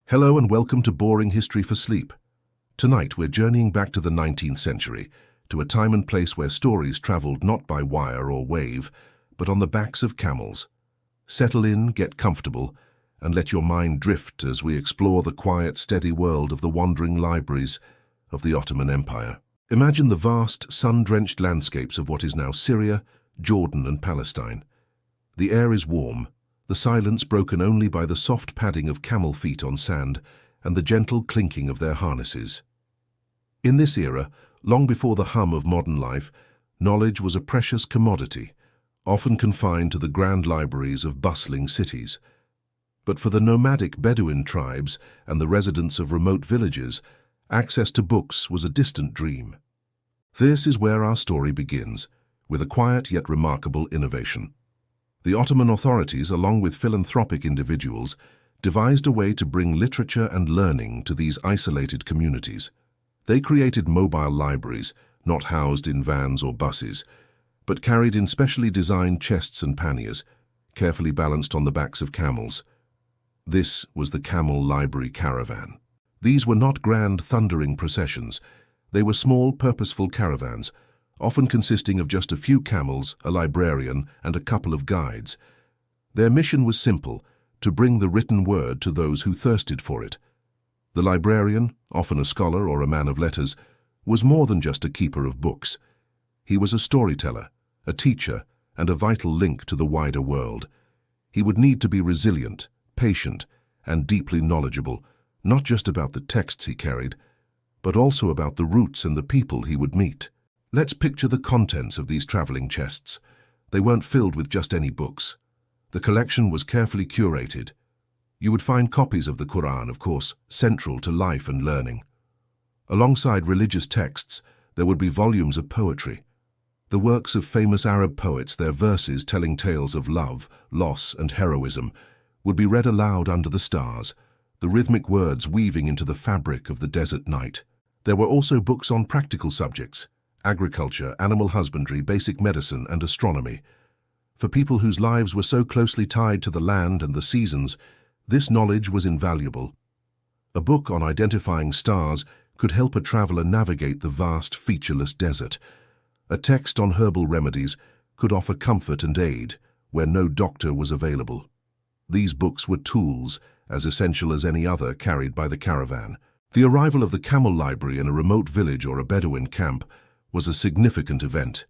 Hello and welcome to Boring History for Sleep. Tonight we're journeying back to the 19th century, to a time and place where stories traveled not by wire or wave, but on the backs of camels. Settle in, get comfortable, and let your mind drift as we explore the quiet, steady world of the wandering libraries of the Ottoman Empire. Imagine the vast, sun-drenched landscapes of what is now Syria, Jordan and Palestine. The air is warm, the silence broken only by the soft padding of camel feet on sand and the gentle clinking of their harnesses. In this era, long before the hum of modern life, knowledge was a precious commodity, often confined to the grand libraries of bustling cities. But for the nomadic Bedouin tribes and the residents of remote villages, access to books was a distant dream. This is where our story begins, with a quiet yet remarkable innovation. The Ottoman authorities, along with philanthropic individuals, devised a way to bring literature and learning to these isolated communities. They created mobile libraries, not housed in vans or buses, but carried in specially designed chests and panniers, carefully balanced on the backs of camels. This was the Camel Library Caravan. These were not grand, thundering processions. They were small, purposeful caravans, often consisting of just a few camels, a librarian, and a couple of guides. Their mission was simple: to bring the written word to those who thirsted for it. The librarian, often a scholar or a man of letters, was more than just a keeper of books. He was a storyteller, a teacher, and a vital link to the wider world. He would need to be resilient, patient, and deeply knowledgeable, not just about the texts he carried, but also about the routes and the people he would meet. Let's picture the contents of these traveling chests. They weren't filled with just any books. The collection was carefully curated. You would find copies of the Quran, of course, central to life and learning. Alongside religious texts, there would be volumes of poetry. The works of famous Arab poets, their verses telling tales of love, loss, and heroism, would be read aloud under the stars, the rhythmic words weaving into the fabric of the desert night. There were also books on practical subjects: agriculture, animal husbandry, basic medicine, and astronomy. For people whose lives were so closely tied to the land and the seasons, this knowledge was invaluable. A book on identifying stars could help a traveler navigate the vast, featureless desert. A text on herbal remedies could offer comfort and aid where no doctor was available. These books were tools, as essential as any other carried by the caravan. The arrival of the camel library in a remote village or a Bedouin camp was a significant event.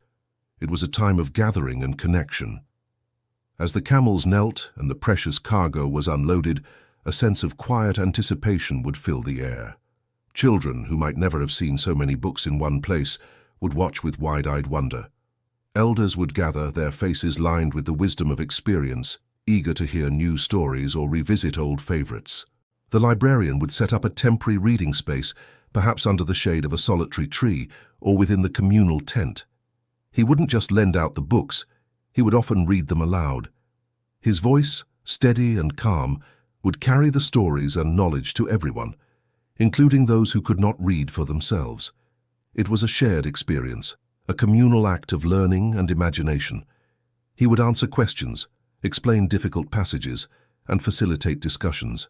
It was a time of gathering and connection. As the camels knelt and the precious cargo was unloaded, a sense of quiet anticipation would fill the air. Children, who might never have seen so many books in one place, would watch with wide-eyed wonder. Elders would gather, their faces lined with the wisdom of experience, eager to hear new stories or revisit old favorites. The librarian would set up a temporary reading space, perhaps under the shade of a solitary tree or within the communal tent. He wouldn't just lend out the books, he would often read them aloud. His voice, steady and calm, would carry the stories and knowledge to everyone, including those who could not read for themselves. It was a shared experience, a communal act of learning and imagination. He would answer questions, explain difficult passages, and facilitate discussions.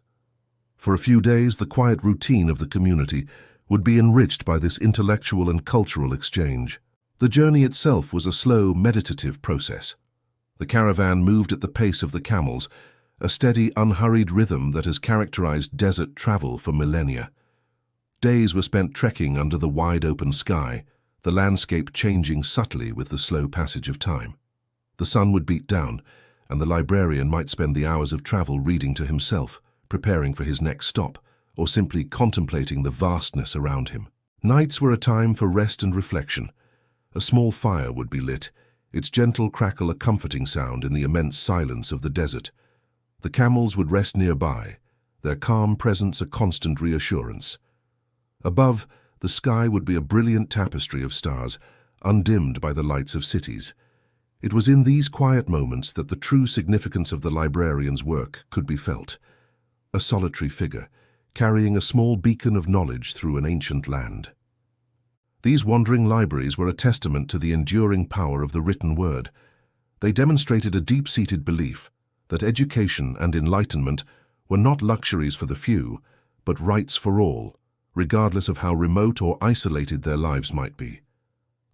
For a few days, the quiet routine of the community would be enriched by this intellectual and cultural exchange. The journey itself was a slow, meditative process. The caravan moved at the pace of the camels, a steady, unhurried rhythm that has characterized desert travel for millennia. Days were spent trekking under the wide-open sky, the landscape changing subtly with the slow passage of time. The sun would beat down, and the librarian might spend the hours of travel reading to himself, preparing for his next stop, or simply contemplating the vastness around him. Nights were a time for rest and reflection. A small fire would be lit, its gentle crackle a comforting sound in the immense silence of the desert. The camels would rest nearby, their calm presence a constant reassurance. Above, the sky would be a brilliant tapestry of stars, undimmed by the lights of cities. It was in these quiet moments that the true significance of the librarian's work could be felt. A solitary figure, carrying a small beacon of knowledge through an ancient land. These wandering libraries were a testament to the enduring power of the written word. They demonstrated a deep-seated belief that education and enlightenment were not luxuries for the few, but rights for all, regardless of how remote or isolated their lives might be.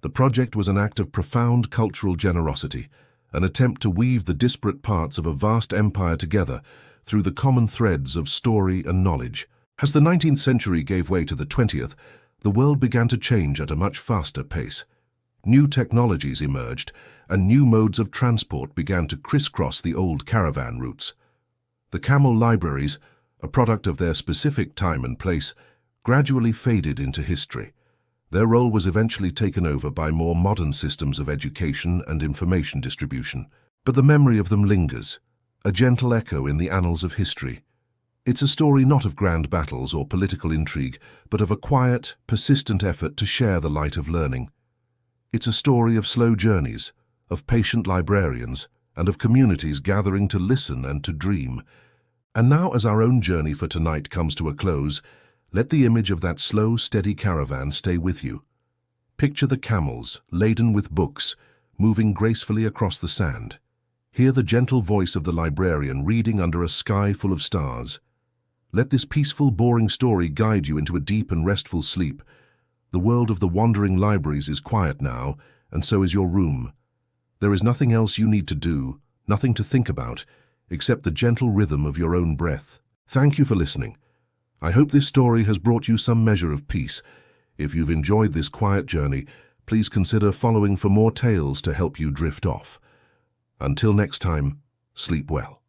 The project was an act of profound cultural generosity, an attempt to weave the disparate parts of a vast empire together through the common threads of story and knowledge. As the 19th century gave way to the 20th, the world began to change at a much faster pace. New technologies emerged, and new modes of transport began to crisscross the old caravan routes. The camel libraries, a product of their specific time and place, gradually faded into history. Their role was eventually taken over by more modern systems of education and information distribution. But the memory of them lingers, a gentle echo in the annals of history. It's a story not of grand battles or political intrigue, but of a quiet, persistent effort to share the light of learning. It's a story of slow journeys, of patient librarians, and of communities gathering to listen and to dream. And now, as our own journey for tonight comes to a close, let the image of that slow, steady caravan stay with you. Picture the camels, laden with books, moving gracefully across the sand. Hear the gentle voice of the librarian reading under a sky full of stars. Let this peaceful, boring story guide you into a deep and restful sleep. The world of the wandering libraries is quiet now, and so is your room. There is nothing else you need to do, nothing to think about, except the gentle rhythm of your own breath. Thank you for listening. I hope this story has brought you some measure of peace. If you've enjoyed this quiet journey, please consider following for more tales to help you drift off. Until next time, sleep well.